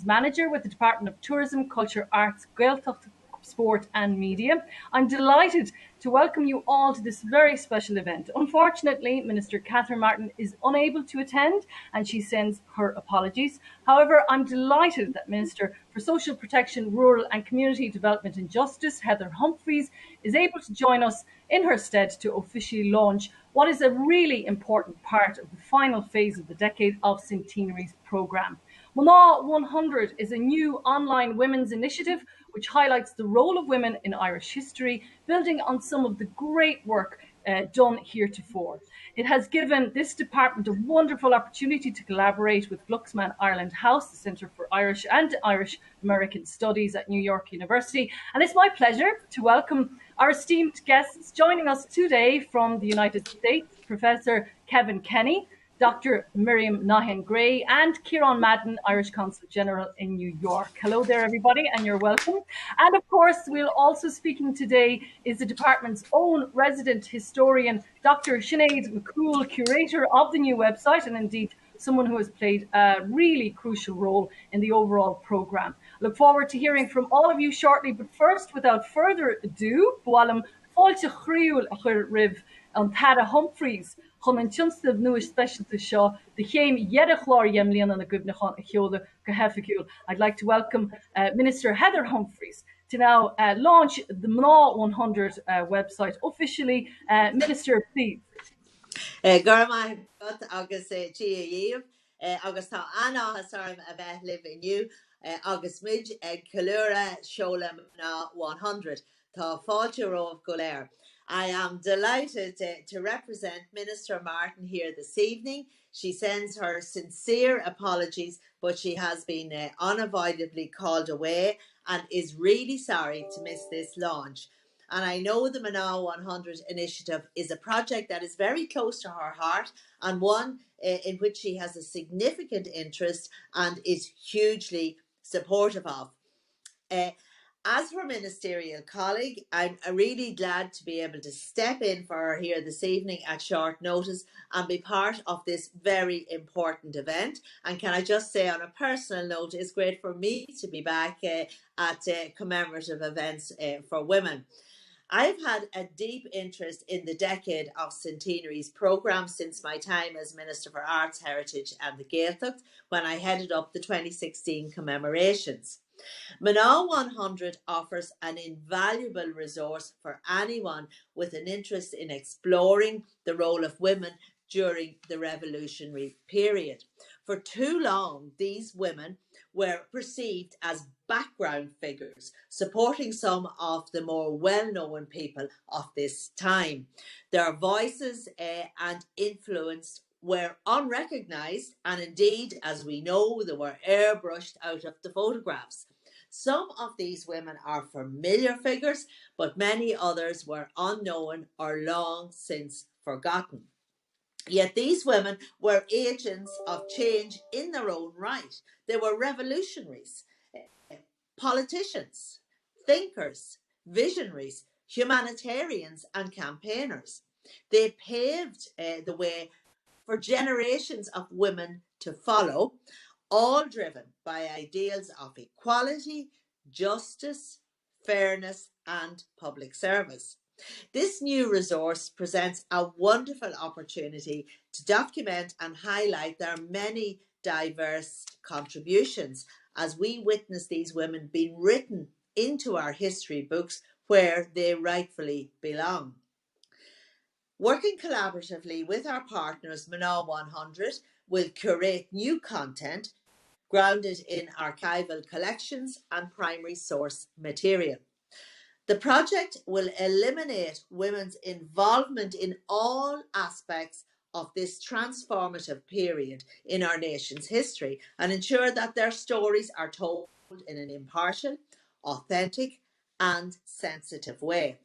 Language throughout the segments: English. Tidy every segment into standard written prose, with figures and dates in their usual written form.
Manager with the Department of Tourism, Culture, Arts, Gaeltacht, Sport and Media. I'm delighted to welcome you all to this very special event. Unfortunately, Minister Catherine Martin is unable to attend and she sends her apologies. However, I'm delighted that Minister for Social Protection, Rural and Community Development and Justice, Heather Humphreys, is able to join us in her stead to officially launch what is a really important part of the final phase of the Decade of Centenaries programme. Mná 100 is a new online women's initiative which highlights the role of women in Irish history, building on some of the great work done heretofore. It has given this department a wonderful opportunity to collaborate with Glucksman Ireland House, the Centre for Irish and Irish American Studies at New York University. And it's my pleasure to welcome our esteemed guests joining us today from the United States, Professor Kevin Kenny, Dr. Miriam Nahan-Gray, and Ciarán Madden, Irish Consul General in New York. Hello there, everybody, and you're welcome. And of course, we'll also speaking today is the department's own resident historian, Dr. Sinead McCool, curator of the new website, and indeed someone who has played a really crucial role in the overall programme. Look forward to hearing from all of you shortly, but first, without further ado, Bhualam fáilte chriúil a chur ribh an Heather Humphreys, chun an tionstamh nua specialta seo, the chéim chlár mBliana na gCuimhneachán a cheoladh go heifigiúil. I'd like to welcome Minister Heather Humphreys to now launch the Mná 100 website officially. Minister, please. Gurma agus tíomh agus tá anátharm a bheith live inniu agus mid chlúra Seoladh Mná 100 tá fáilte romh go léir. I am delighted to represent Minister Martin here this evening. She sends her sincere apologies, but she has been unavoidably called away and is really sorry to miss this launch. And I know the Mná 100 initiative is a project that is very close to her heart and one in which she has a significant interest and is hugely supportive of. As her ministerial colleague, I'm really glad to be able to step in for her here this evening at short notice and be part of this very important event. And can I just say on a personal note, it's great for me to be back at commemorative events for women. I've had a deep interest in the Decade of Centenaries programme since my time as Minister for Arts, Heritage and the Gaeltacht when I headed up the 2016 Commemorations. Mná 100 offers an invaluable resource for anyone with an interest in exploring the role of women during the revolutionary period. For too long, these women were perceived as background figures, supporting some of the more well-known people of this time. Their voices and influence were unrecognised, and indeed, as we know, they were airbrushed out of the photographs. Some of these women are familiar figures, but many others were unknown or long since forgotten. Yet these women were agents of change in their own right. They were revolutionaries, politicians, thinkers, visionaries, humanitarians and campaigners. They paved the way for generations of women to follow, all driven by ideals of equality, justice, fairness and public service. This new resource presents a wonderful opportunity to document and highlight their many diverse contributions as we witness these women being written into our history books where they rightfully belong. Working collaboratively with our partners, Mná 100 will curate new content grounded in archival collections and primary source material. The project will eliminate women's involvement in all aspects of this transformative period in our nation's history and ensure that their stories are told in an impartial, authentic and sensitive way.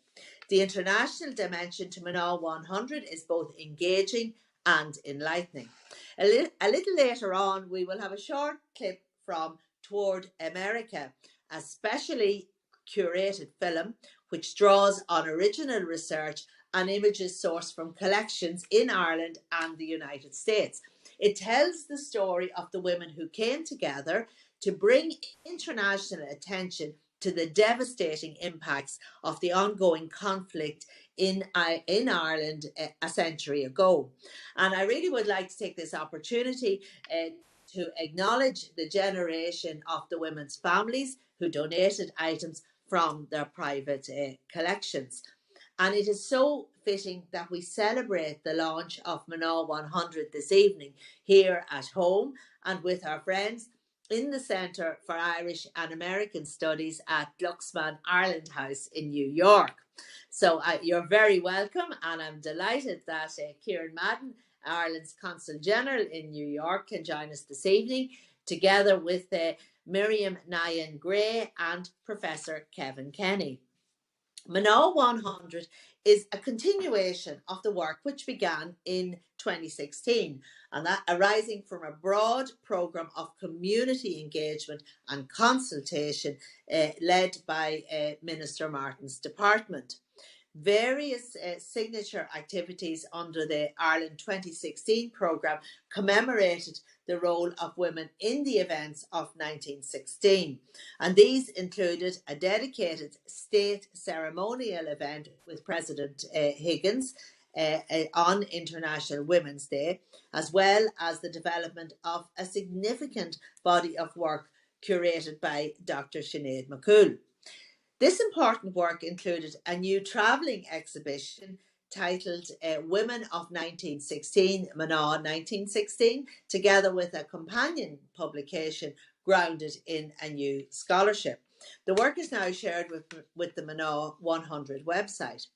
The international dimension to Mná 100 is both engaging and enlightening. A little later on, we will have a short clip from Toward America, a specially curated film which draws on original research and images sourced from collections in Ireland and the United States. It tells the story of the women who came together to bring international attention to the devastating impacts of the ongoing conflict in Ireland a century ago. And I really would like to take this opportunity to acknowledge the generation of the women's families who donated items from their private collections. And it is so fitting that we celebrate the launch of Mná 100 this evening here at home and with our friends in the Centre for Irish and American Studies at Glucksman Ireland House in New York. So you're very welcome, and I'm delighted that Kieran Madden, Ireland's Consul General in New York, can join us this evening, together with Miriam Nyan Gray and Professor Kevin Kenny. Mná 100 is a continuation of the work which began in 2016, and that arising from a broad programme of community engagement and consultation led by Minister Martin's department. Various signature activities under the Ireland 2016 programme commemorated the role of women in the events of 1916, and these included a dedicated state ceremonial event with President Higgins on International Women's Day, as well as the development of a significant body of work curated by Dr. Sinead McCool. This important work included a new travelling exhibition titled Women of 1916, Mná 1916, together with a companion publication grounded in a new scholarship. The work is now shared with the Mná 100 website.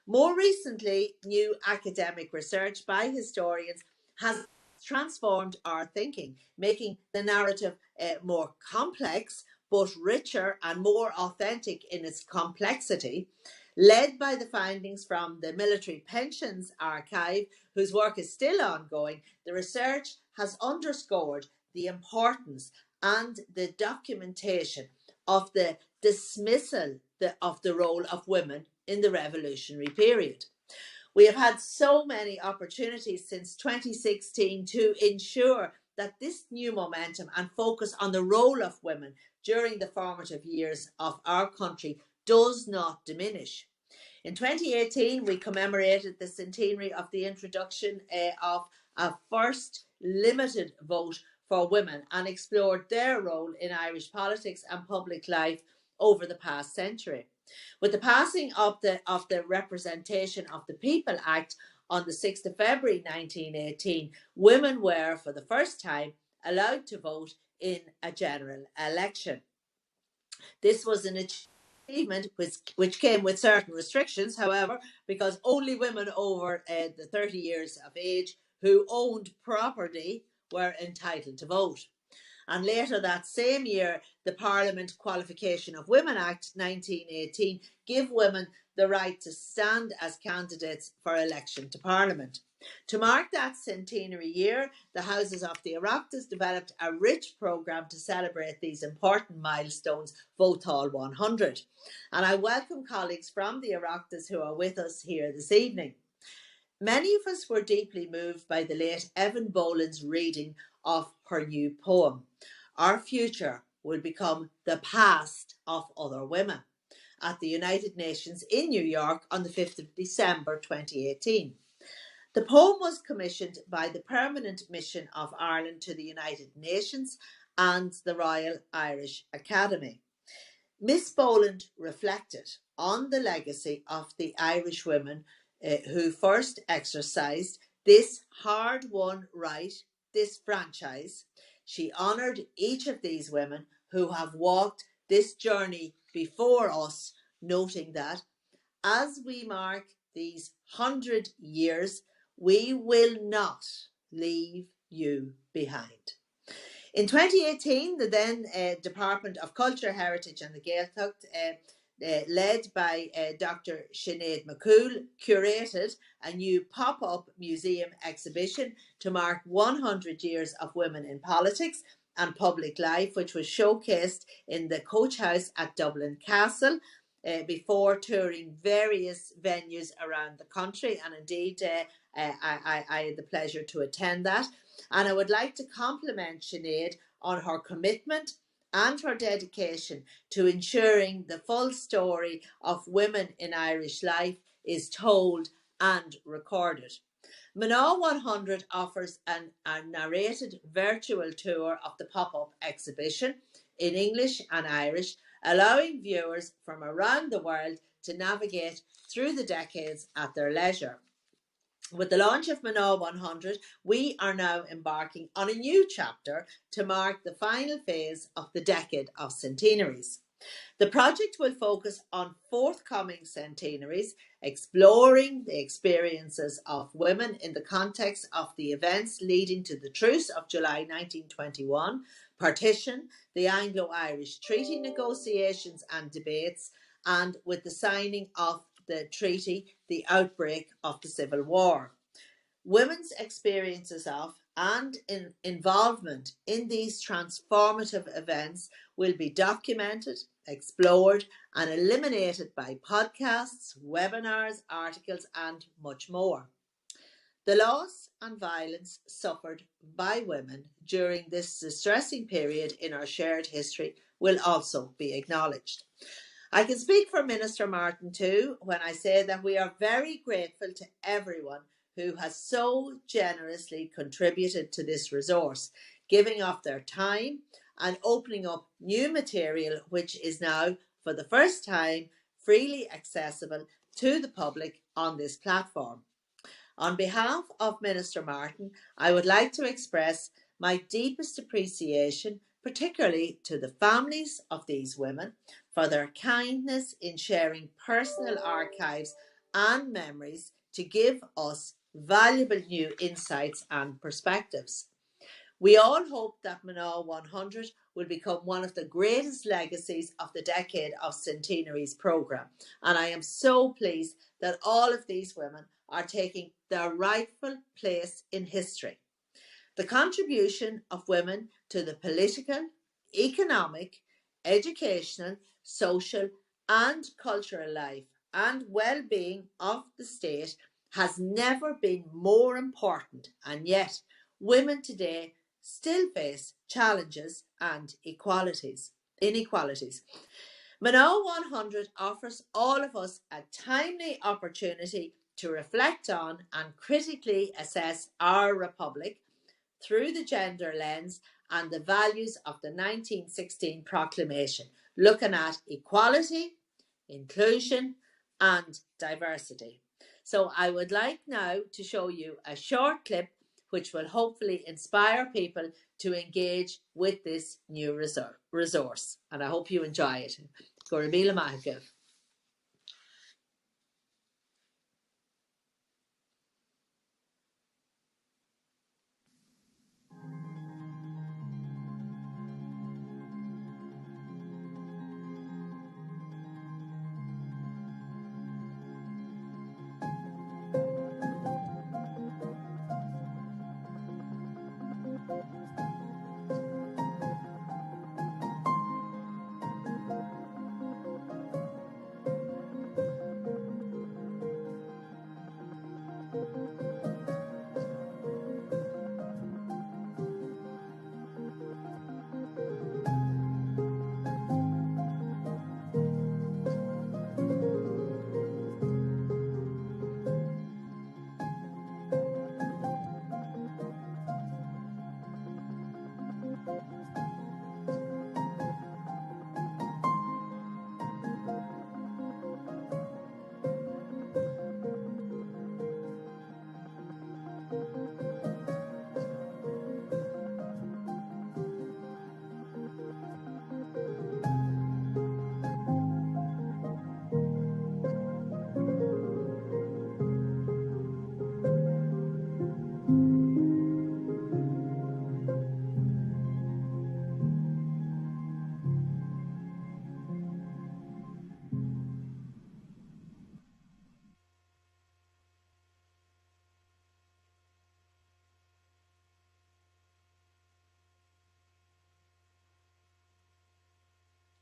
More recently, new academic research by historians has transformed our thinking, making the narrative more complex, but richer and more authentic in its complexity. Led by the findings from the Military Pensions Archive, whose work is still ongoing, the research has underscored the importance and the documentation of the dismissal of the role of women in the revolutionary period. We have had so many opportunities since 2016 to ensure that this new momentum and focus on the role of women during the formative years of our country does not diminish. In 2018, we commemorated the centenary of the introduction of a first limited vote for women and explored their role in Irish politics and public life over the past century. With the passing of the Representation of the People Act on the 6th of February 1918, women were, for the first time, allowed to vote in a general election. This was an achievement which came with certain restrictions, however, because only women over the 30 years of age who owned property were entitled to vote. And later that same year, the Parliament Qualification of Women Act 1918 gave women the right to stand as candidates for election to Parliament. To mark that centenary year, the Houses of the Oireachtas developed a rich programme to celebrate these important milestones, Vótáil 100. And I welcome colleagues from the Oireachtas who are with us here this evening. Many of us were deeply moved by the late Evan Boland's reading of her new poem, Our Future Will Become the Past of Other Women, at the United Nations in New York on the 5th of December 2018. The poem was commissioned by the Permanent Mission of Ireland to the United Nations and the Royal Irish Academy. Miss Boland reflected on the legacy of the Irish women who first exercised this hard-won right, this franchise. She honoured each of these women who have walked this journey before us, noting that as we mark these 100 years, we will not leave you behind. In 2018, the then Department of Culture, Heritage and the Gaeltacht, led by Dr. Sinead McCool, curated a new pop-up museum exhibition to mark 100 years of women in politics and public life, which was showcased in the Coach House at Dublin Castle before touring various venues around the country. And indeed, I had the pleasure to attend that. And I would like to compliment Sinead on her commitment and her dedication to ensuring the full story of women in Irish life is told and recorded. Mná 100 offers a narrated virtual tour of the pop-up exhibition in English and Irish, allowing viewers from around the world to navigate through the decades at their leisure. With the launch of Mná 100, we are now embarking on a new chapter to mark the final phase of the Decade of Centenaries. The project will focus on forthcoming centenaries, exploring the experiences of women in the context of the events leading to the Truce of July 1921, partition, the Anglo-Irish treaty negotiations and debates, and with the signing of the treaty, the outbreak of the Civil War. Women's experiences of and involvement in these transformative events will be documented, explored, and illuminated by podcasts, webinars, articles, and much more. The loss and violence suffered by women during this distressing period in our shared history will also be acknowledged. I can speak for Minister Martin too when I say that we are very grateful to everyone who has so generously contributed to this resource, giving up their time and opening up new material which is now, for the first time, freely accessible to the public on this platform. On behalf of Minister Martin, I would like to express my deepest appreciation, particularly to the families of these women, for their kindness in sharing personal archives and memories to give us valuable new insights and perspectives. We all hope that Mná 100 will become one of the greatest legacies of the Decade of Centenaries programme, and I am so pleased that all of these women are taking their rightful place in history. The contribution of women to the political, economic, educational, social and cultural life and well-being of the state has never been more important, and yet women today still face challenges and inequalities. Mná 100 offers all of us a timely opportunity to reflect on and critically assess our republic through the gender lens and the values of the 1916 proclamation, looking at equality, inclusion and diversity. So I would like now to show you a short clip which will hopefully inspire people to engage with this new resource. And I hope you enjoy it. Go raibh míle maith.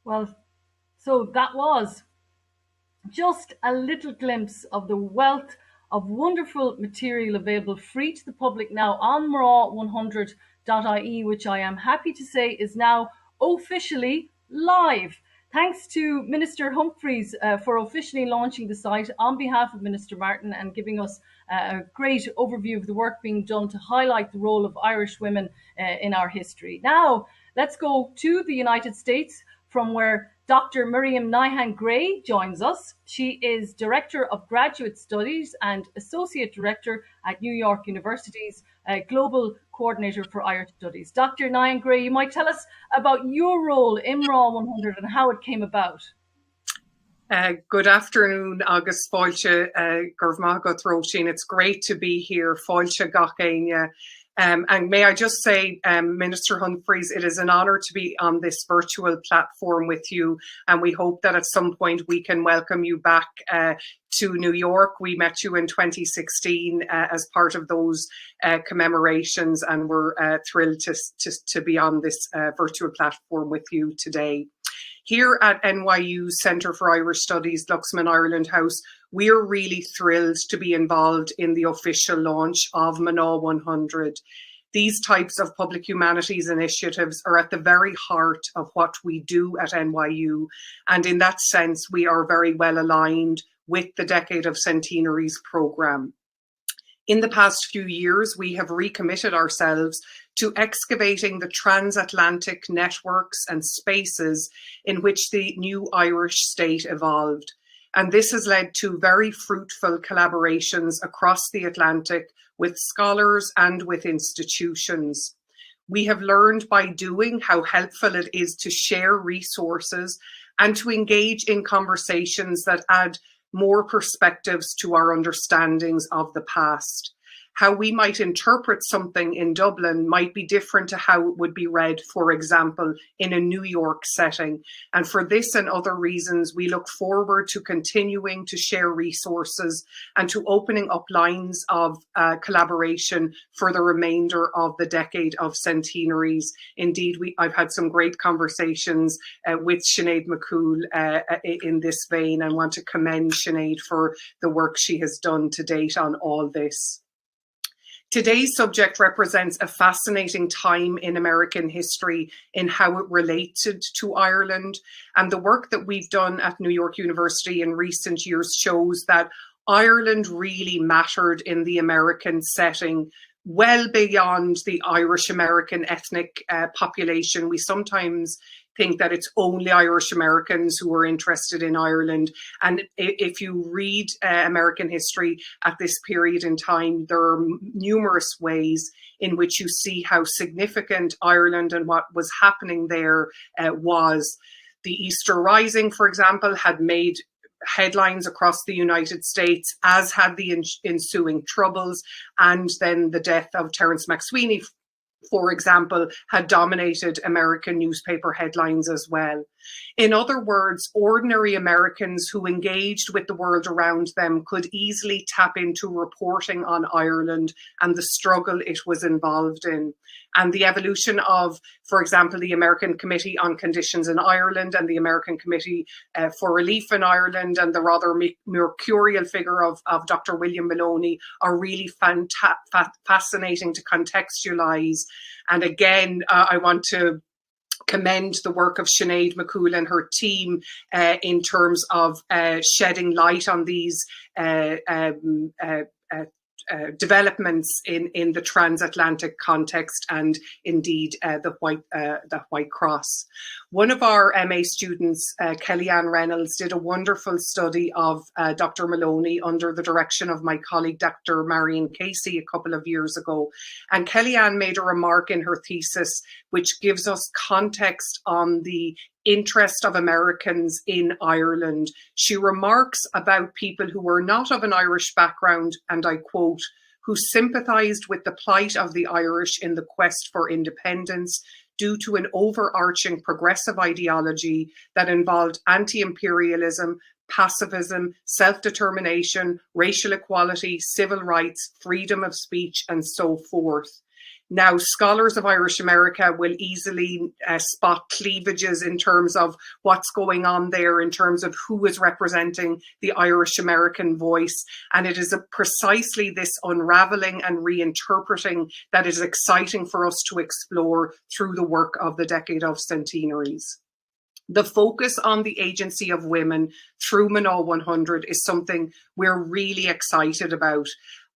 Well, so that was just a little glimpse of the wealth of wonderful material available free to the public now on mra100.ie, which I am happy to say is now officially live. Thanks to Minister Humphreys for officially launching the site on behalf of Minister Martin and giving us a great overview of the work being done to highlight the role of Irish women in our history. Now, let's go to the United States, from where Dr. Miriam Nyhan-Gray joins us. She is Director of Graduate Studies and Associate Director at New York University's Global Coordinator for Irish Studies. Dr. Nyhan-Gray, you might tell us about your role in MRA 100 and how it came about. Good afternoon, August Fáilte, Gurvmagat Roisin. It's great to be here. Fáilte gCuimhneachán. And may I just say, Minister Humphreys, it is an honour to be on this virtual platform with you. And we hope that at some point we can welcome you back to New York. We met you in 2016 as part of those commemorations, and we're thrilled to be on this virtual platform with you today. Here at NYU Centre for Irish Studies, Luxman Ireland House, we are really thrilled to be involved in the official launch of Mná 100. These types of public humanities initiatives are at the very heart of what we do at NYU. And in that sense, we are very well aligned with the Decade of Centenaries programme. In the past few years, we have recommitted ourselves to excavating the transatlantic networks and spaces in which the new Irish state evolved. And this has led to very fruitful collaborations across the Atlantic with scholars and with institutions. We have learned by doing how helpful it is to share resources and to engage in conversations that add more perspectives to our understandings of the past. How we might interpret something in Dublin might be different to how it would be read, for example, in a New York setting. And for this and other reasons, we look forward to continuing to share resources and to opening up lines of collaboration for the remainder of the Decade of Centenaries. Indeed, I've had some great conversations with Sinead McCool in this vein, and want to commend Sinead for the work she has done to date on all this. Today's subject represents a fascinating time in American history in how it related to Ireland, and the work that we've done at New York University in recent years shows that Ireland really mattered in the American setting, well beyond the Irish American ethnic population. We sometimes think that it's only Irish Americans who are interested in Ireland. And if you read American history at this period in time, there are numerous ways in which you see how significant Ireland and what was happening there was. The Easter Rising, for example, had made headlines across the United States, as had the ensuing Troubles, and then the death of Terence MacSweeney, for example, had dominated American newspaper headlines as well. In other words, ordinary Americans who engaged with the world around them could easily tap into reporting on Ireland and the struggle it was involved in. And the evolution of, for example, the American Committee on Conditions in Ireland and the American Committee for Relief in Ireland, and the rather mercurial figure of Dr. William Maloney, are really fascinating to contextualize. And again, I want to commend the work of Sinead McCool and her team in terms of shedding light on these developments in the transatlantic context, and indeed the White Cross. One of our MA students, Kellyanne Reynolds, did a wonderful study of Dr. Maloney under the direction of my colleague Dr. Marion Casey a couple of years ago. And Kellyanne made a remark in her thesis which gives us context on the interest of Americans in Ireland. She remarks about people who were not of an Irish background, and I quote, who sympathised with the plight of the Irish in the quest for independence due to an overarching progressive ideology that involved anti-imperialism, pacifism, self-determination, racial equality, civil rights, freedom of speech, and so forth. Now, scholars of Irish America will easily spot cleavages in terms of what's going on there, in terms of who is representing the Irish American voice. And it is precisely this unraveling and reinterpreting that is exciting for us to explore through the work of the Decade of Centenaries. The focus on the agency of women through Mná 100 is something we're really excited about.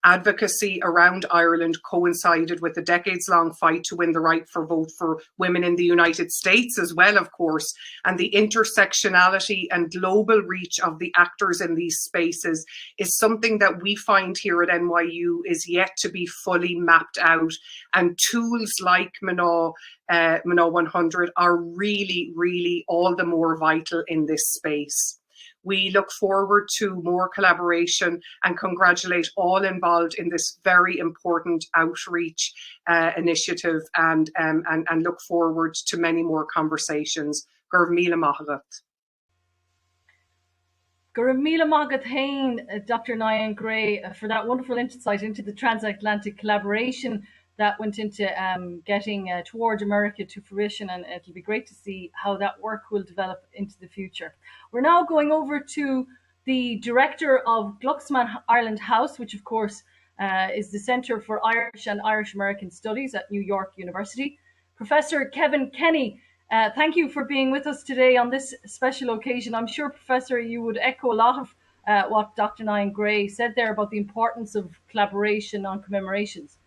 Advocacy around Ireland coincided with the decades-long fight to win the right for vote for women in the United States as well, of course, and the intersectionality and global reach of the actors in these spaces is something that we find here at NYU is yet to be fully mapped out, and tools like Mná 100 are really, really all the more vital in this space. We look forward to more collaboration and congratulate all involved in this very important outreach initiative, and look forward to many more conversations. Gur míle maith. Gur míle maith, Dr. Nian Gray, for that wonderful insight into the transatlantic collaboration that went into getting Toward America to fruition, and it'll be great to see how that work will develop into the future. We're now going over to the director of Glucksman Ireland House, which of course is the Centre for Irish and Irish American Studies at New York University. Professor Kevin Kenny, thank you for being with us today on this special occasion. I'm sure, Professor, you would echo a lot of what Dr. Nian Gray said there about the importance of collaboration on commemorations.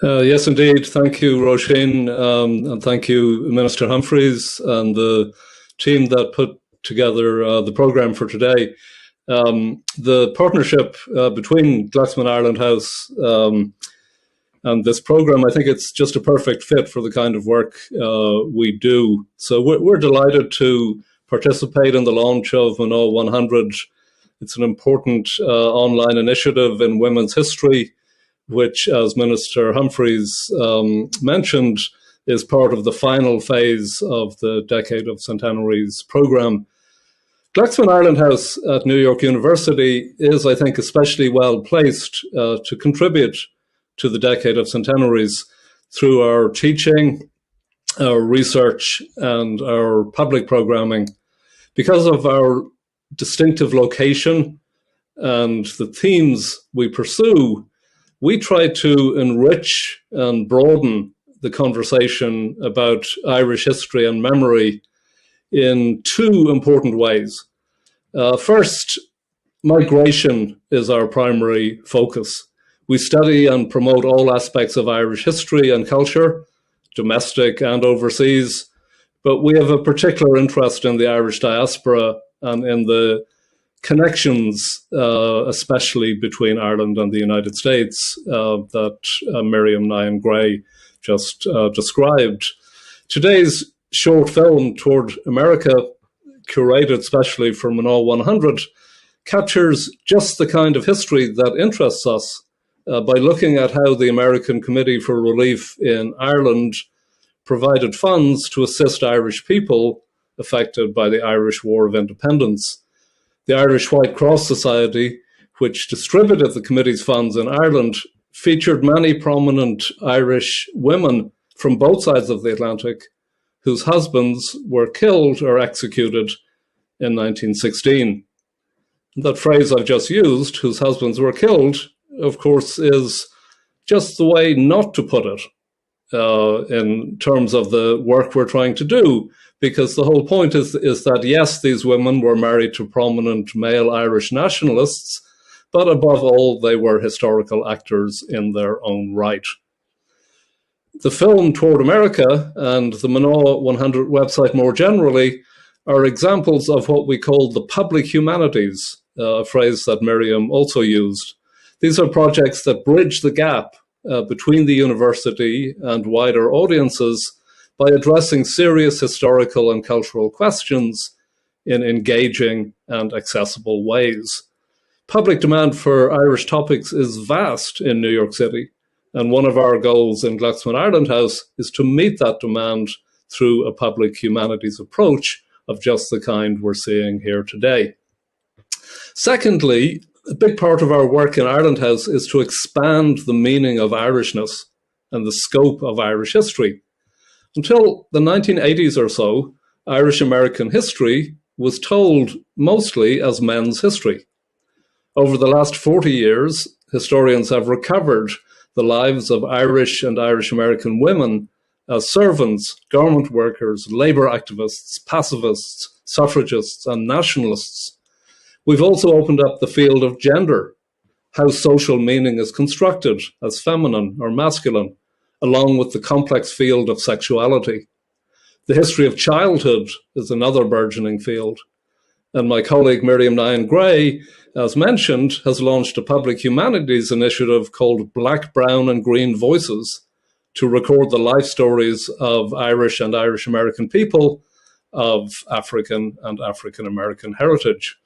Yes, indeed. Thank you, Roisin, and thank you, Minister Humphreys, and the team that put together the programme for today. The partnership between Glucksman Ireland House and this programme, I think it's just a perfect fit for the kind of work we do. So we're delighted to participate in the launch of Mná 100. It's an important online initiative in women's history, which, as Minister Humphreys mentioned, is part of the final phase of the Decade of Centenaries programme. Glucksman Ireland House at New York University is, I think, especially well placed to contribute to the Decade of Centenaries through our teaching, our research, and our public programming. Because of our distinctive location and the themes we pursue, we try to enrich and broaden the conversation about Irish history and memory in two important ways. First, migration is our primary focus. We study and promote all aspects of Irish history and culture, domestic and overseas, but we have a particular interest in the Irish diaspora and in the connections, especially between Ireland and the United States, that Miriam Nian Gray just described. Today's short film, Toward America, curated specially for Mná 100, captures just the kind of history that interests us by looking at how the American Committee for Relief in Ireland provided funds to assist Irish people affected by the Irish War of Independence. The Irish White Cross Society, which distributed the committee's funds in Ireland, featured many prominent Irish women from both sides of the Atlantic whose husbands were killed or executed in 1916. That phrase I've just used, whose husbands were killed, of course, is just the way not to put it in terms of the work we're trying to do. Because the whole point is that, yes, these women were married to prominent male Irish nationalists, but above all, they were historical actors in their own right. The film Toward America and the Mná 100 website more generally are examples of what we call the public humanities, a phrase that Miriam also used. These are projects that bridge the gap between the university and wider audiences by addressing serious historical and cultural questions in engaging and accessible ways. Public demand for Irish topics is vast in New York City, and one of our goals in Glucksman Ireland House is to meet that demand through a public humanities approach of just the kind we're seeing here today. Secondly, a big part of our work in Ireland House is to expand the meaning of Irishness and the scope of Irish history. Until the 1980s or so, Irish American history was told mostly as men's history. Over the last 40 years, historians have recovered the lives of Irish and Irish American women as servants, garment workers, labour activists, pacifists, suffragists, and nationalists. We've also opened up the field of gender, how social meaning is constructed as feminine or masculine, along with the complex field of sexuality. The history of childhood is another burgeoning field. And my colleague Miriam Nyan-Gray, as mentioned, has launched a public humanities initiative called Black, Brown and Green Voices to record the life stories of Irish and Irish American people of African and African American heritage.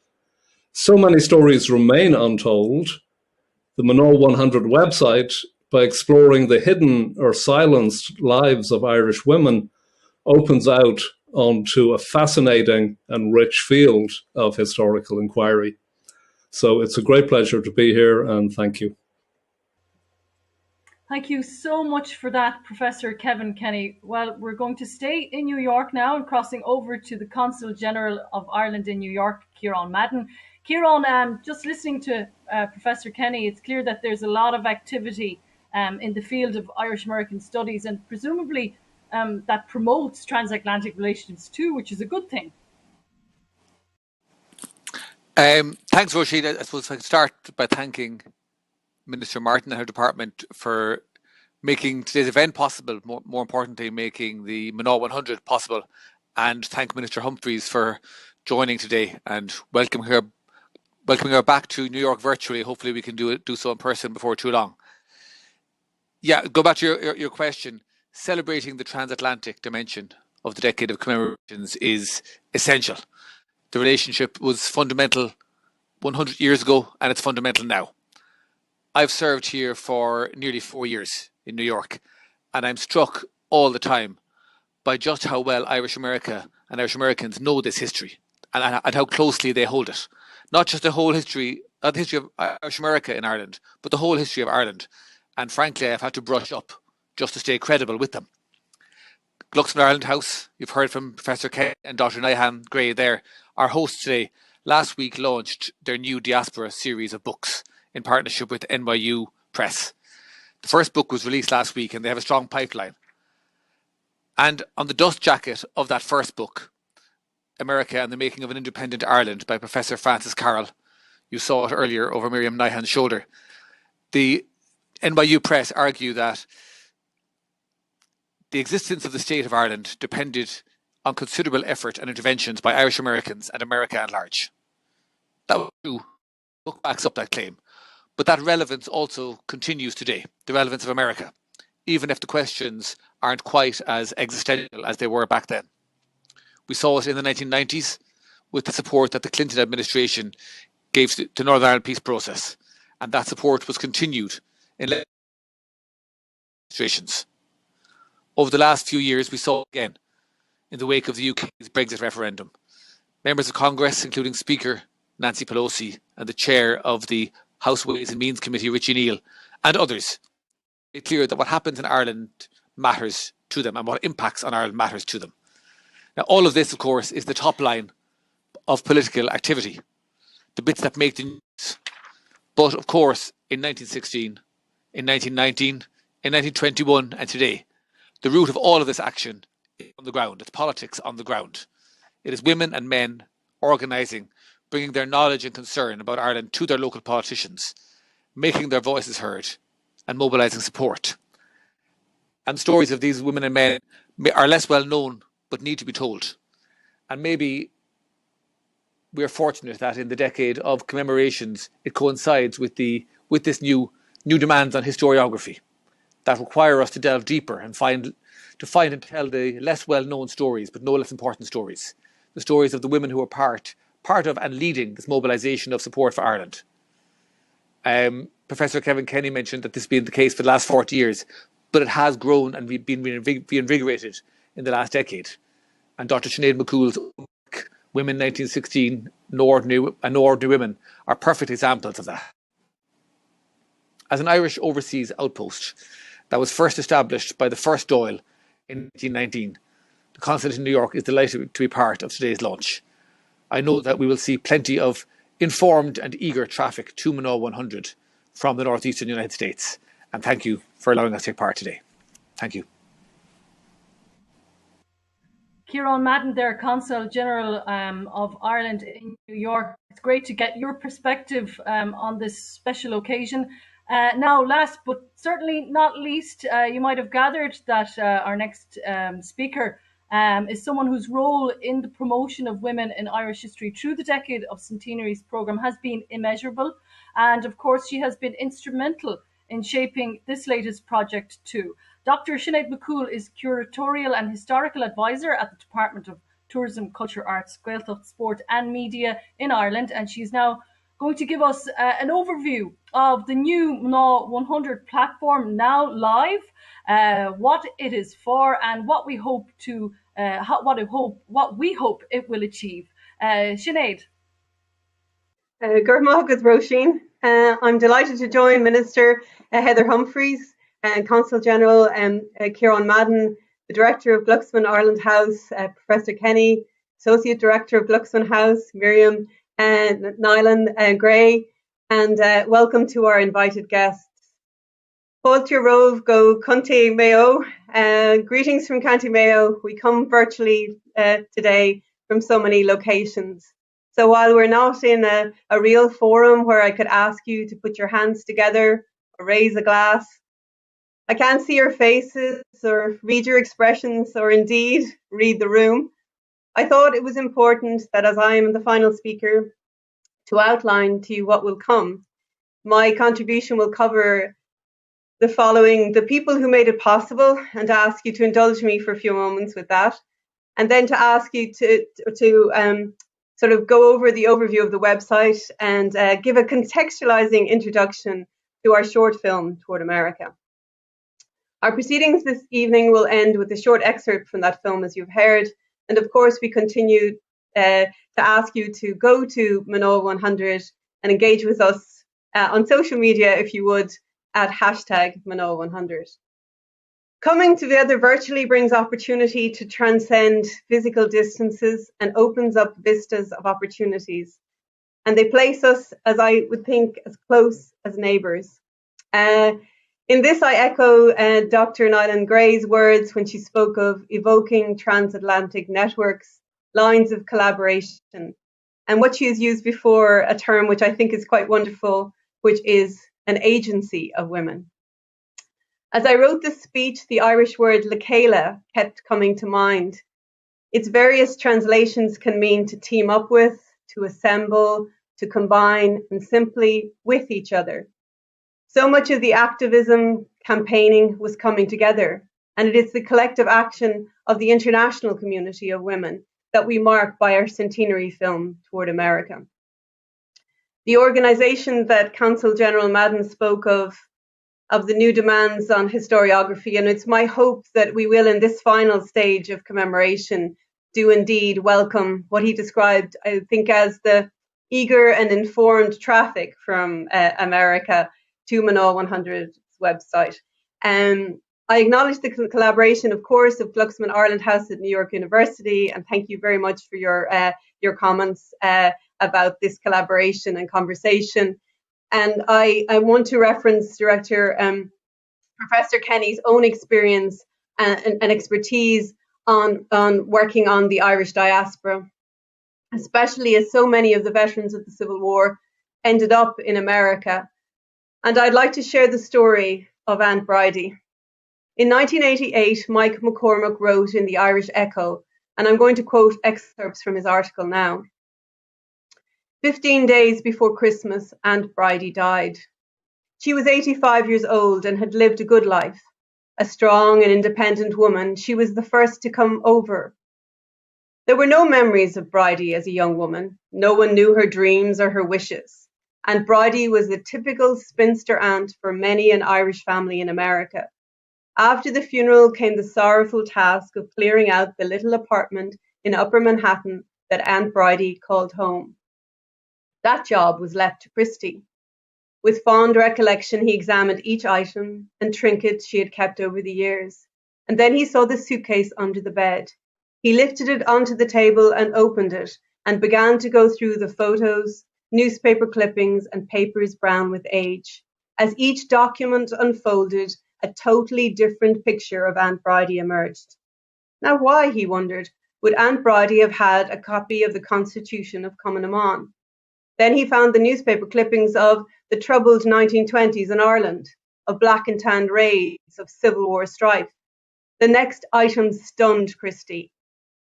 So many stories remain untold. The Mná 100 website, by exploring the hidden or silenced lives of Irish women, opens out onto a fascinating and rich field of historical inquiry. So it's a great pleasure to be here, and thank you. Thank you so much for that, Professor Kevin Kenny. Well, we're going to stay in New York now and crossing over to the Consul General of Ireland in New York, Ciarán Madden. Ciarán, just listening to Professor Kenny, it's clear that there's a lot of activity in the field of Irish American studies, and presumably that promotes transatlantic relations too, which is a good thing. Thanks, Roisin. I suppose I can start by thanking Minister Martin and her department for making today's event possible, more importantly, making the Mná 100 possible, and thank Minister Humphreys for joining today and welcoming her back to New York virtually. Hopefully we can do so in person before too long. Yeah, go back to your question. Celebrating the transatlantic dimension of the Decade of Commemorations is essential. The relationship was fundamental 100 years ago, and it's fundamental now. I've served here for nearly 4 years in New York, and I'm struck all the time by just how well Irish America and Irish Americans know this history and how closely they hold it. Not just the whole history, the history of Irish America in Ireland, but the whole history of Ireland. And frankly, I've had to brush up just to stay credible with them. Glucksman Ireland House, you've heard from Professor Kenny and Dr. Nyan-Gray there, our hosts today, last week launched their new Diaspora series of books in partnership with NYU Press. The first book was released last week and they have a strong pipeline. And on the dust jacket of that first book, America and the Making of an Independent Ireland by Professor Francis Carroll, you saw it earlier over Miriam Nyhan's shoulder. The NYU Press argue that the existence of the state of Ireland depended on considerable effort and interventions by Irish Americans and America at large. That was true. The book backs up that claim. But that relevance also continues today, the relevance of America, even if the questions aren't quite as existential as they were back then. We saw it in the 1990s with the support that the Clinton administration gave to Northern Ireland peace process, and that support was continued in administrations. Over the last few years, we saw again in the wake of the UK's Brexit referendum. Members of Congress, including Speaker Nancy Pelosi and the chair of the House Ways and Means Committee, Richie Neal, and others, made clear that what happens in Ireland matters to them and what impacts on Ireland matters to them. Now, all of this, of course, is the top line of political activity, the bits that make the news. But, of course, in 1916, in 1919, in 1921 and today, the root of all of this action is on the ground. It's politics on the ground. It is women and men organising, bringing their knowledge and concern about Ireland to their local politicians, making their voices heard and mobilising support. And stories of these women and men are less well known but need to be told. And maybe we're fortunate that in the decade of commemorations it coincides with this new demands on historiography that require us to delve deeper and find and tell the less well known stories but no less important stories. The stories of the women who were part of and leading this mobilisation of support for Ireland. Professor Kevin Kenny mentioned that this has been the case for the last 40 years, but it has grown and been reinvigorated in the last decade. And Dr. Sinead McCool's work, Women 1916, No Ordinary Women, are perfect examples of that. As an Irish overseas outpost, that was first established by the first Dáil in 1919. The Consulate in New York is delighted to be part of today's launch. I know that we will see plenty of informed and eager traffic to Mná 100 from the northeastern United States. And thank you for allowing us to take part today. Thank you. Ciarán Madden there, Consul General of Ireland in New York. It's great to get your perspective on this special occasion. Now, last but certainly not least, you might have gathered that our next speaker is someone whose role in the promotion of women in Irish history through the Decade of Centenaries programme has been immeasurable. And of course, she has been instrumental in shaping this latest project too. Dr. Seoladh Mná is Curatorial and Historical Advisor at the Department of Tourism, Culture, Arts, Gaeltacht, Sport and Media in Ireland, and she's now going to give us an overview of the new Mná 100 platform now live, what it is for, and what we hope it will achieve. Sinead. Good morning, Roisin. I'm delighted to join Minister Heather Humphreys and Consul General Ciarán Madden, the Director of Glucksman Ireland House, Professor Kenny, Associate Director of Glucksman House, Miriam Nyland Gray, and welcome to our invited guests. Fáilte Rove go County Mayo. Greetings from County Mayo. We come virtually today from so many locations. So while we're not in a real forum where I could ask you to put your hands together or raise a glass, I can't see your faces or read your expressions or indeed read the room. I thought it was important that as I am the final speaker to outline to you what will come, my contribution will cover the following: the people who made it possible, and to ask you to indulge me for a few moments with that, and then to ask you to sort of go over the overview of the website and give a contextualizing introduction to our short film, Toward America. Our proceedings this evening will end with a short excerpt from that film, as you've heard. And of course, we continue to ask you to go to Mná 100 and engage with us on social media, if you would, at hashtag Mná 100. Coming together virtually brings opportunity to transcend physical distances and opens up vistas of opportunities. And they place us, as I would think, as close as neighbours. In this, I echo Dr. Nyland Gray's words when she spoke of evoking transatlantic networks, lines of collaboration, and what she has used before, a term which I think is quite wonderful, which is an agency of women. As I wrote this speech, the Irish word lecéile kept coming to mind. Its various translations can mean to team up with, to assemble, to combine, and simply with each other. So much of the activism campaigning was coming together, and it is the collective action of the international community of women that we mark by our centenary film, Toward America. The organisation that Consul General Madden spoke of the new demands on historiography, and it's my hope that we will, in this final stage of commemoration, do indeed welcome what he described, I think, as the eager and informed traffic from America to Mná 100's website. I acknowledge the collaboration, of course, of Glucksman Ireland House at New York University, and thank you very much for your comments about this collaboration and conversation. And I want to reference Director Professor Kenny's own experience and expertise on working on the Irish diaspora, especially as so many of the veterans of the Civil War ended up in America. And I'd like to share the story of Aunt Bridie. In 1988, Mike McCormack wrote in the Irish Echo, and I'm going to quote excerpts from his article now. 15 days before Christmas, Aunt Bridie died. She was 85 years old and had lived a good life. A strong and independent woman, she was the first to come over. There were no memories of Bridie as a young woman. No one knew her dreams or her wishes. And Bridie was the typical spinster aunt for many an Irish family in America. After the funeral came the sorrowful task of clearing out the little apartment in Upper Manhattan that Aunt Bridie called home. That job was left to Christy. With fond recollection, he examined each item and trinket she had kept over the years. And then he saw the suitcase under the bed. He lifted it onto the table and opened it and began to go through the photos, newspaper clippings, and papers brown with age. As each document unfolded, a totally different picture of Aunt Bridie emerged. Now why, he wondered, would Aunt Bridie have had a copy of the Constitution of Commemorations? Then he found the newspaper clippings of the troubled 1920s in Ireland, of black and tanned raids, of Civil War strife. The next item stunned Christie.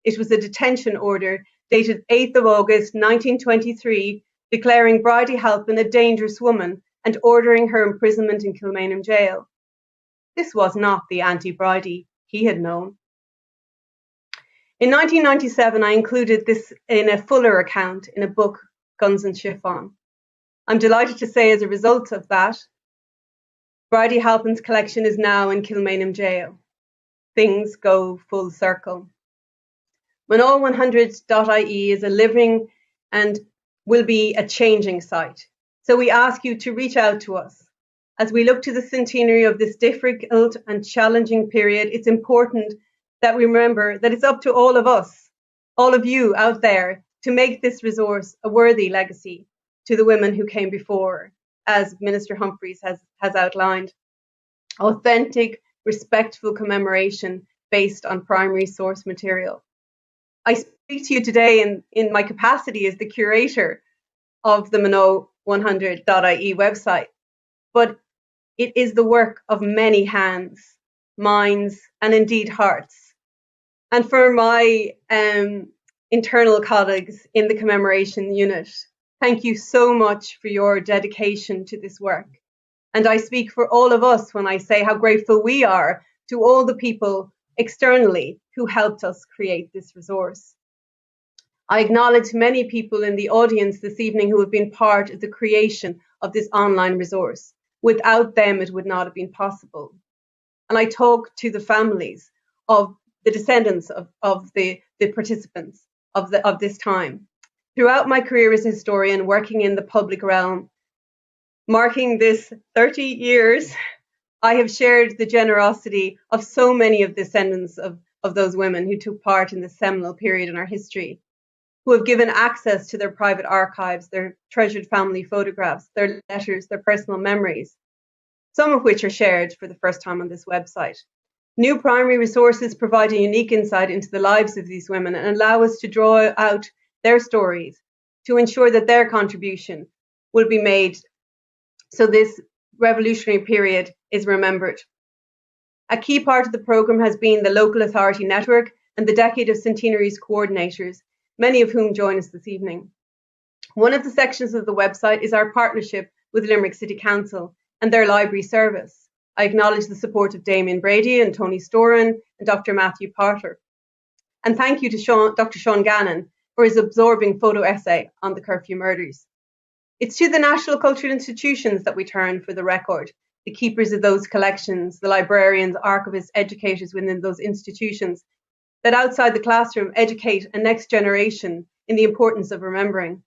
It was a detention order dated 8th of August 1923, declaring Bridie Halpin a dangerous woman and ordering her imprisonment in Kilmainham jail. This was not the Auntie Bridie he had known. In 1997, I included this in a fuller account in a book, Guns and Chiffon. I'm delighted to say, as a result of that, Bridie Halpin's collection is now in Kilmainham jail. Things go full circle. Mná100.ie is a living and will be a changing site. So we ask you to reach out to us. As we look to the centenary of this difficult and challenging period, it's important that we remember that it's up to all of us, all of you out there, to make this resource a worthy legacy to the women who came before, as Minister Humphreys has outlined. Authentic, respectful commemoration based on primary source material. I speak to you today in my capacity as the curator of the Mná100.ie website, but it is the work of many hands, minds, and indeed hearts. And for my internal colleagues in the commemoration unit, thank you so much for your dedication to this work. And I speak for all of us when I say how grateful we are to all the people externally who helped us create this resource. I acknowledge many people in the audience this evening who have been part of the creation of this online resource. Without them, it would not have been possible. And I talk to the families of the descendants of the participants of this time. Throughout my career as a historian, working in the public realm, marking this 30 years, I have shared the generosity of so many of the descendants of those women who took part in this seminal period in our history, who have given access to their private archives, their treasured family photographs, their letters, their personal memories, some of which are shared for the first time on this website. New primary resources provide a unique insight into the lives of these women and allow us to draw out their stories to ensure that their contribution will be made so this revolutionary period is remembered. A key part of the programme has been the local authority network and the Decade of Centenaries coordinators, many of whom join us this evening. One of the sections of the website is our partnership with Limerick City Council and their library service. I acknowledge the support of Damien Brady and Tony Storan and Dr. Matthew Potter. And thank you to Dr. Sean Gannon for his absorbing photo essay on the curfew murders. It's to the national cultural institutions that we turn for the record, the keepers of those collections, the librarians, archivists, educators within those institutions, that outside the classroom educate a next generation in the importance of remembering.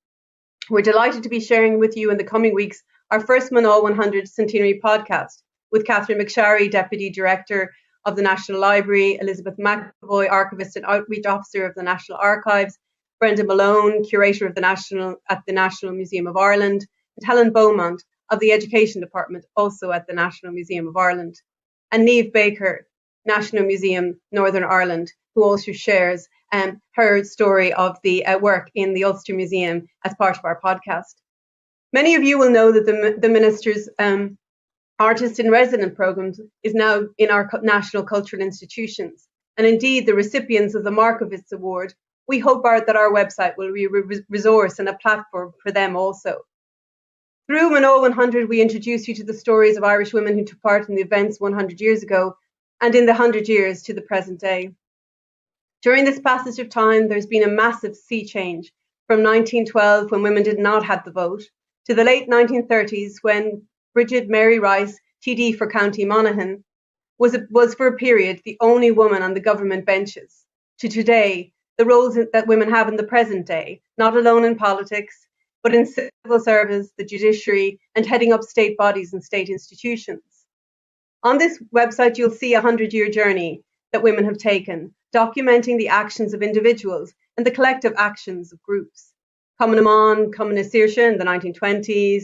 We're delighted to be sharing with you in the coming weeks our first Mná100 Centenary podcast with Catherine McSharry, Deputy Director of the National Library, Elizabeth McAvoy, Archivist and Outreach Officer of the National Archives, Brenda Malone, Curator of at the National Museum of Ireland, and Helen Beaumont of the Education Department, also at the National Museum of Ireland, and Niamh Baker, National Museum, Northern Ireland, who also shares her story of the work in the Ulster Museum as part of our podcast. Many of you will know that the Minister's Artist in Residence programme is now in our national cultural institutions. And indeed, the recipients of the Markovitz Award, we hope that our website will be a resource and a platform for them also. Through Mná100, we introduce you to the stories of Irish women who took part in the events 100 years ago and in the 100 years to the present day. During this passage of time, there's been a massive sea change from 1912, when women did not have the vote, to the late 1930s, when Bridget Mary Rice, TD for County Monaghan, was for a period the only woman on the government benches, to today, the roles that women have in the present day, not alone in politics, but in civil service, the judiciary, and heading up state bodies and state institutions. On this website, you'll see a 100-year journey that women have taken, documenting the actions of individuals and the collective actions of groups. Commemorations, in the 1920s,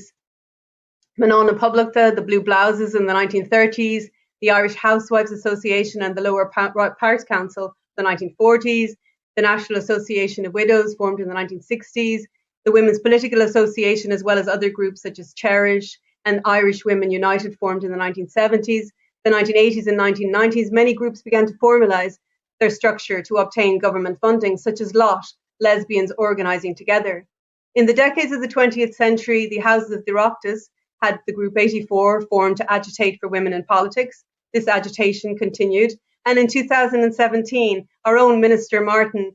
Mná na Publiachta, the Blue Blouses in the 1930s, the Irish Housewives Association and the Lower Parts Council in the 1940s, the National Association of Widows formed in the 1960s, the Women's Political Association, as well as other groups such as Cherish and Irish Women United formed in the 1970s, the 1980s and 1990s. Many groups began to formalise their structure to obtain government funding, such as LOT, Lesbians Organising Together. In the decades of the 20th century, the Houses of the Oireachtas had the Group 84 formed to agitate for women in politics. This agitation continued, and in 2017, our own Minister Martin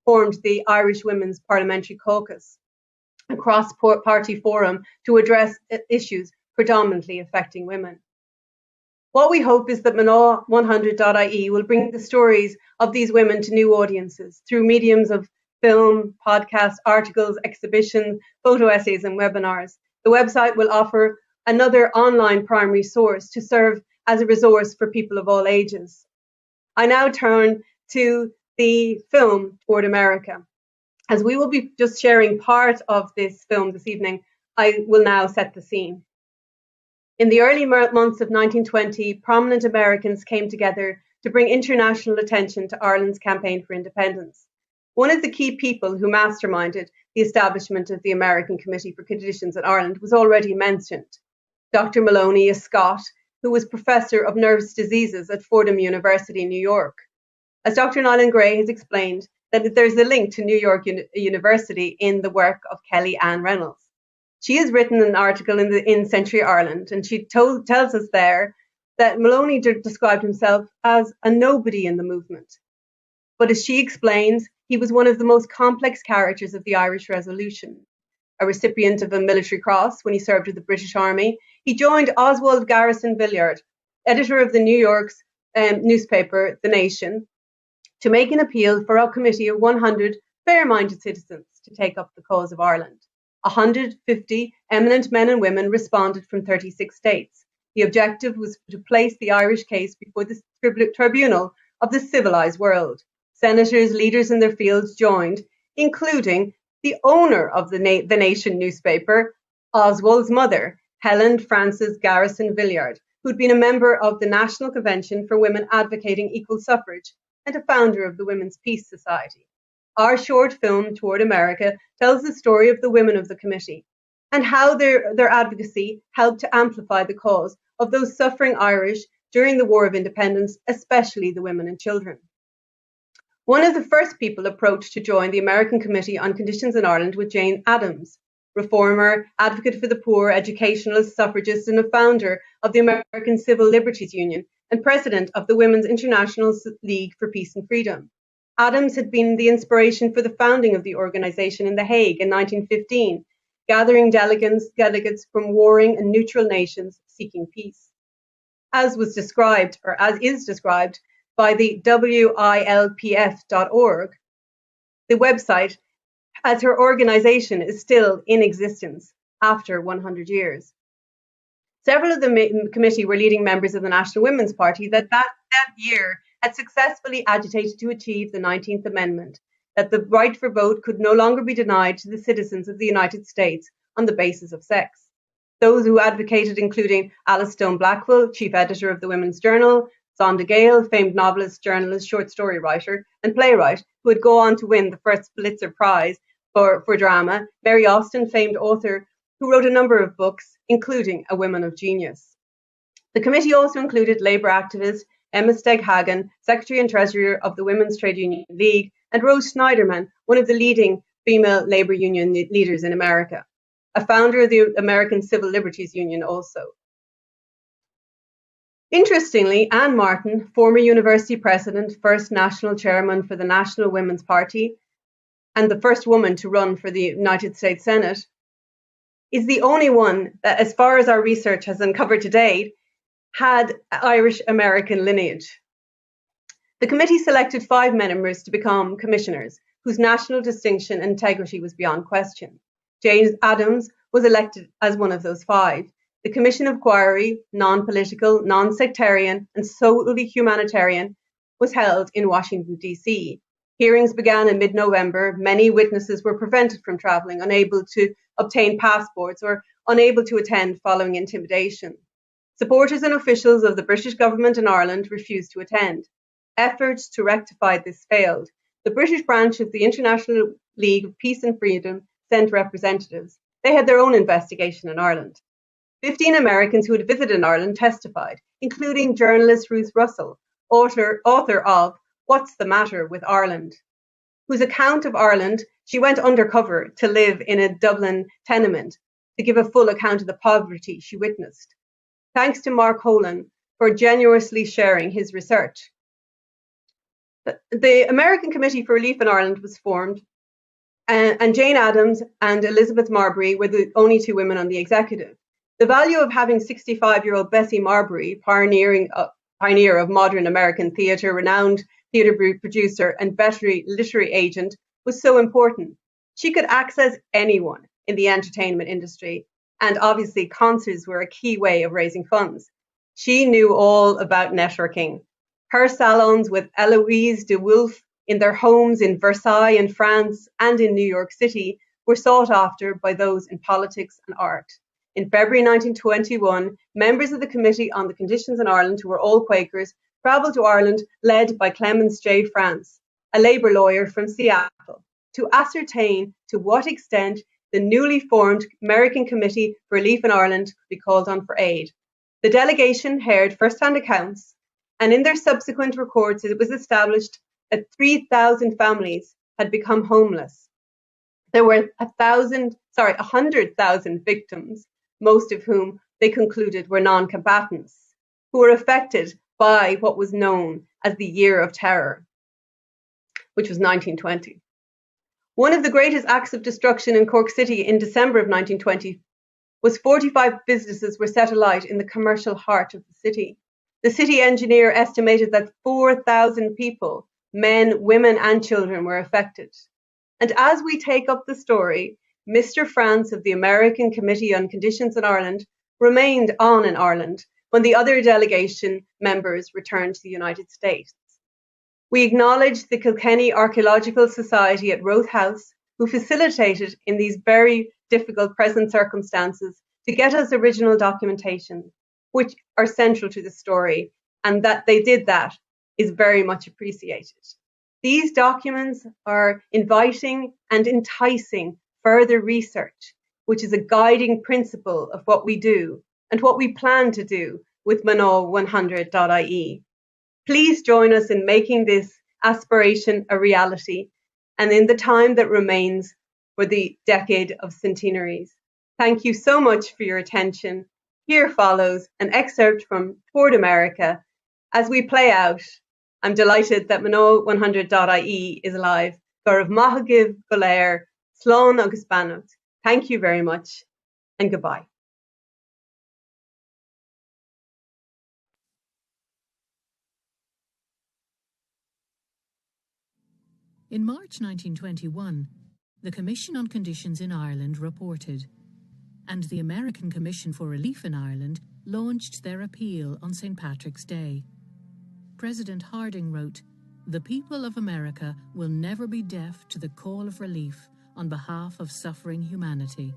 formed the Irish Women's Parliamentary Caucus, a cross-party forum to address issues predominantly affecting women. What we hope is that mná100.ie will bring the stories of these women to new audiences through mediums of film, podcasts, articles, exhibitions, photo essays, and webinars. The website will offer another online primary source to serve as a resource for people of all ages. I now turn to the film Toward America. As we will be just sharing part of this film this evening, I will now set the scene. In the early months of 1920, prominent Americans came together to bring international attention to Ireland's campaign for independence. One of the key people who masterminded the establishment of the American Committee for Conditions in Ireland was already mentioned. Dr. Maloney, a Scot, who was Professor of Nervous Diseases at Fordham University, New York. As Dr. Nyland Gray has explained, that there's a link to New York University in the work of Kelly Ann Reynolds. She has written an article in Century Ireland, and she tells us there that Maloney described himself as a nobody in the movement. But as she explains, he was one of the most complex characters of the Irish Revolution. A recipient of a military cross when he served with the British Army, he joined Oswald Garrison Villiard, editor of the New York's newspaper, The Nation, to make an appeal for a committee of 100 fair-minded citizens to take up the cause of Ireland. 150 eminent men and women responded from 36 states. The objective was to place the Irish case before the tribunal of the civilized world. Senators, leaders in their fields joined, including the owner of the Nation newspaper, Oswald's mother, Helen Frances Garrison Villiard, who'd been a member of the National Convention for Women Advocating Equal Suffrage and a founder of the Women's Peace Society. Our short film, Toward America, tells the story of the women of the committee and how their advocacy helped to amplify the cause of those suffering Irish during the War of Independence, especially the women and children. One of the first people approached to join the American Committee on Conditions in Ireland was Jane Addams, reformer, advocate for the poor, educationalist, suffragist, and a founder of the American Civil Liberties Union and president of the Women's International League for Peace and Freedom. Addams had been the inspiration for the founding of the organization in The Hague in 1915, gathering delegates from warring and neutral nations seeking peace. As is described by the WILPF.org, the website, as her organization is still in existence after 100 years. Several of the committee were leading members of the National Women's Party that year had successfully agitated to achieve the 19th Amendment, that the right for vote could no longer be denied to the citizens of the United States on the basis of sex. Those who advocated including Alice Stone Blackwell, chief editor of the Women's Journal, Zonda Gale, famed novelist, journalist, short story writer, and playwright, who would go on to win the first Pulitzer Prize for drama, Mary Austin, famed author, who wrote a number of books, including A Woman of Genius. The committee also included Labour activist Emma Steghagen, Secretary and Treasurer of the Women's Trade Union League, and Rose Schneiderman, one of the leading female labour union leaders in America, a founder of the American Civil Liberties Union also. Interestingly, Anne Martin, former university president, first national chairman for the National Women's Party, and the first woman to run for the United States Senate, is the only one that, as far as our research has uncovered to date, had Irish-American lineage. The committee selected 5 members to become commissioners, whose national distinction and integrity was beyond question. James Adams was elected as one of those 5. The Commission of Inquiry, non-political, non-sectarian, and solely humanitarian, was held in Washington, D.C. Hearings began in mid-November. Many witnesses were prevented from travelling, unable to obtain passports, or unable to attend following intimidation. Supporters and officials of the British government in Ireland refused to attend. Efforts to rectify this failed. The British branch of the International League of Peace and Freedom sent representatives. They had their own investigation in Ireland. 15 Americans who had visited Ireland testified, including journalist Ruth Russell, author of What's the Matter with Ireland, whose account of Ireland, she went undercover to live in a Dublin tenement to give a full account of the poverty she witnessed. Thanks to Mark Holan for generously sharing his research. The American Committee for Relief in Ireland was formed, and Jane Addams and Elizabeth Marbury were the only 2 women on the executive. The value of having 65-year-old Bessie Marbury, pioneer of modern American theatre, renowned theatre producer and veteran literary agent, was so important. She could access anyone in the entertainment industry, and obviously concerts were a key way of raising funds. She knew all about networking. Her salons with Eloise de Wolfe in their homes in Versailles in France and in New York City were sought after by those in politics and art. In February 1921, members of the Committee on the Conditions in Ireland, who were all Quakers, travelled to Ireland, led by Clemens J. France, a Labour lawyer from Seattle, to ascertain to what extent the newly formed American Committee for Relief in Ireland could be called on for aid. The delegation heard first-hand accounts, and in their subsequent reports it was established that 3,000 families had become homeless. There were 100,000 victims, most of whom they concluded were non-combatants, who were affected by what was known as the Year of Terror, which was 1920. One of the greatest acts of destruction in Cork City in December of 1920 was 45 businesses were set alight in the commercial heart of the city. The city engineer estimated that 4,000 people, men, women and children, were affected. And as we take up the story, Mr. France of the American Committee on Conditions in Ireland remained on in Ireland when the other delegation members returned to the United States. We acknowledge the Kilkenny Archaeological Society at Roath House, who facilitated in these very difficult present circumstances to get us original documentation, which are central to the story, and that they did that is very much appreciated. These documents are inviting and enticing further research, which is a guiding principle of what we do and what we plan to do with Mná100.ie. Please join us in making this aspiration a reality and in the time that remains for the Decade of Centenaries. Thank you so much for your attention. Here follows an excerpt from Toward America. As we play out, I'm delighted that Mná100.ie is live. Gurv Mahagiv Balair, Slán agus Banat. Thank you very much and goodbye. In March 1921, the Commission on Conditions in Ireland reported, and the American Commission for Relief in Ireland launched their appeal on St. Patrick's Day. President Harding wrote, "The people of America will never be deaf to the call of relief on behalf of suffering humanity."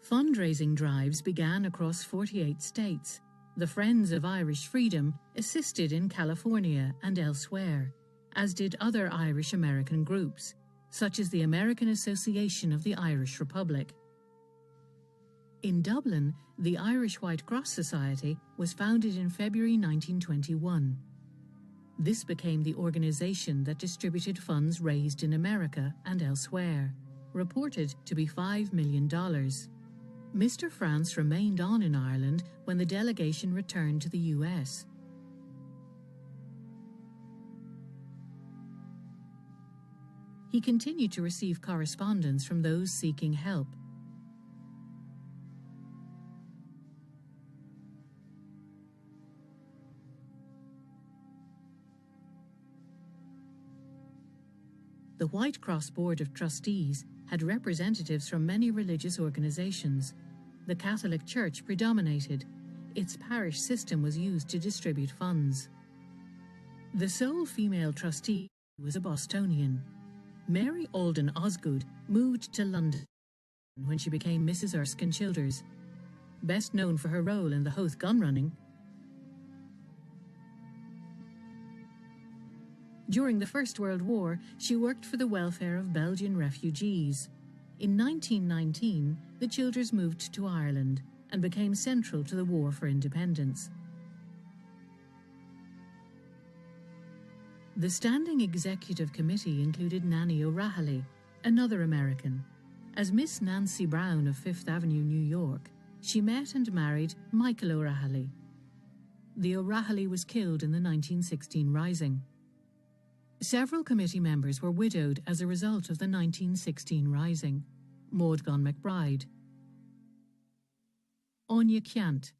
Fundraising drives began across 48 states. The Friends of Irish Freedom assisted in California and elsewhere, as did other Irish American groups, such as the American Association of the Irish Republic. In Dublin, the Irish White Cross Society was founded in February 1921. This became the organization that distributed funds raised in America and elsewhere, reported to be $5 million. Mr. France remained on in Ireland when the delegation returned to the US. He continued to receive correspondence from those seeking help. The White Cross Board of Trustees had representatives from many religious organisations. The Catholic Church predominated. Its parish system was used to distribute funds. The sole female trustee was a Bostonian. Mary Alden Osgood moved to London when she became Mrs. Erskine Childers, best known for her role in the Howth gun running. During the First World War, she worked for the welfare of Belgian refugees. In 1919, the Childers moved to Ireland and became central to the War for Independence. The Standing Executive Committee included Nanny O'Rahilly, another American. As Miss Nancy Brown of Fifth Avenue, New York, she met and married Michael O'Rahilly. The O'Rahilly was killed in the 1916 Rising. Several committee members were widowed as a result of the 1916 Rising. Maud Gunn McBride, Anya Chiant,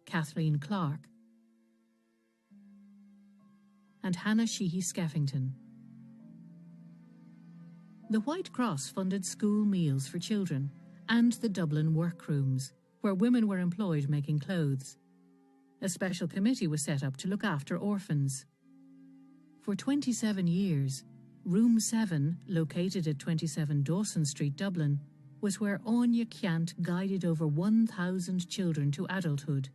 Kathleen Clark, and Hannah Sheehy Skeffington. The White Cross funded school meals for children and the Dublin workrooms, where women were employed making clothes. A special committee was set up to look after orphans. For 27 years, Room 7, located at 27 Dawson Street, Dublin, was where Anya Chiant guided over 1,000 children to adulthood,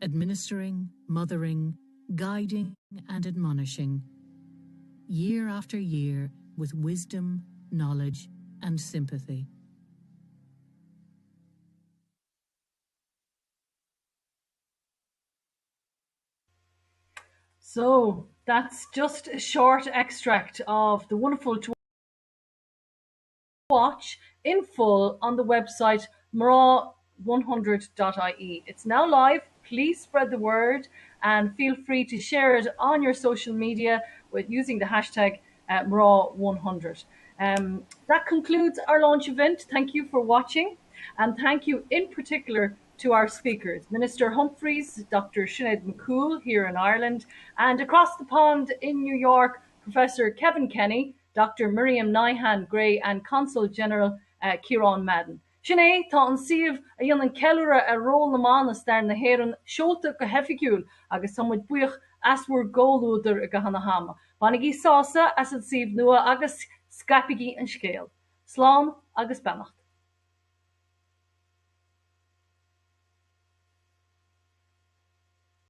administering, mothering, guiding and admonishing, year after year with wisdom, knowledge and sympathy. So that's just a short extract of the wonderful to watch in full on the website mRá100.ie. It's now live. Please spread the word and feel free to share it on your social media with using the hashtag mRá100. That concludes our launch event. Thank you for watching, and thank you in particular to our speakers, Minister Humphreys, Dr. Seoladh Mná here in Ireland, and across the pond in New York, Professor Kevin Kenny, Dr. Miriam Nyhan Gray, and Consul General Ciarán Madden. Sinead, tá an siomh a dhéanann ceiliúradh a ról na mánas dar na hÉireann seolta go heifigiúil agus tá muid buíoch asmhúr ggóiliúidir a go hana hama. Bhainigí sása as an siomh nua agus scapigí an scéal. Slán agus beannacht.